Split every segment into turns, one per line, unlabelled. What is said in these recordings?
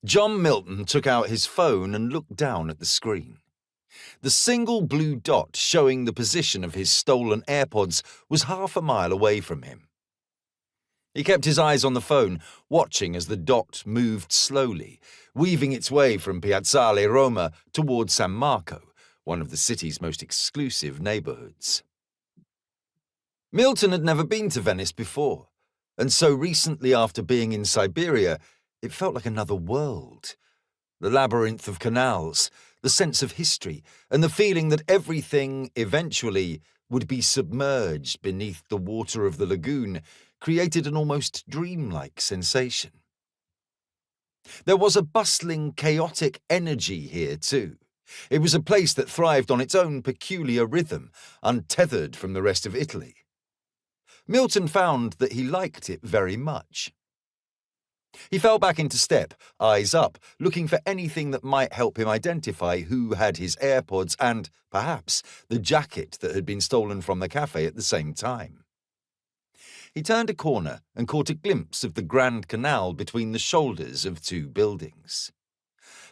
John Milton took out his phone and looked down at the screen. The single blue dot showing the position of his stolen AirPods was half a mile away from him. He kept his eyes on the phone, watching as the dot moved slowly, weaving its way from Piazzale Roma towards San Marco, one of the city's most exclusive neighborhoods. Milton had never been to Venice before, and so recently after being in Siberia, it felt like another world. The labyrinth of canals, the sense of history, and the feeling that everything, eventually, would be submerged beneath the water of the lagoon created an almost dreamlike sensation. There was a bustling, chaotic energy here too. It was a place that thrived on its own peculiar rhythm, untethered from the rest of Italy. Milton found that he liked it very much. He fell back into step, eyes up, looking for anything that might help him identify who had his AirPods and, perhaps, the jacket that had been stolen from the cafe at the same time. He turned a corner and caught a glimpse of the Grand Canal between the shoulders of two buildings.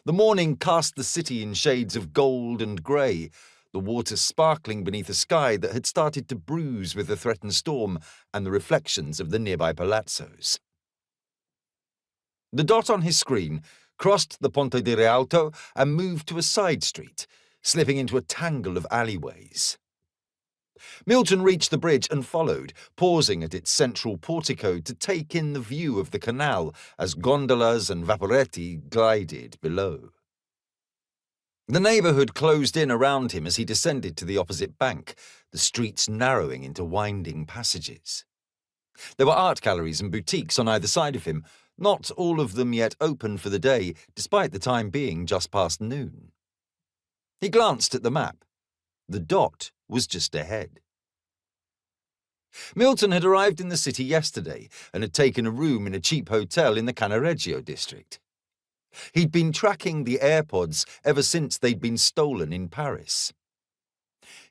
The morning cast the city in shades of gold and grey, the water sparkling beneath a sky that had started to bruise with the threatened storm and the reflections of the nearby palazzos. The dot on his screen crossed the Ponte di Rialto and moved to a side street, slipping into a tangle of alleyways. Milton reached the bridge and followed, pausing at its central portico to take in the view of the canal as gondolas and vaporetti glided below. The neighbourhood closed in around him as he descended to the opposite bank, the streets narrowing into winding passages. There were art galleries and boutiques on either side of him, not all of them yet open for the day, despite the time being just past noon. He glanced at the map. The dot was just ahead. Milton had arrived in the city yesterday and had taken a room in a cheap hotel in the Cannaregio district. He'd been tracking the AirPods ever since they'd been stolen in Paris.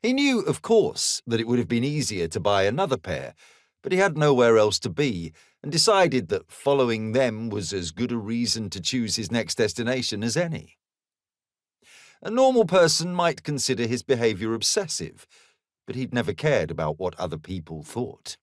He knew, of course, that it would have been easier to buy another pair, but he had nowhere else to be and decided that following them was as good a reason to choose his next destination as any. A normal person might consider his behaviour obsessive, but he'd never cared about what other people thought.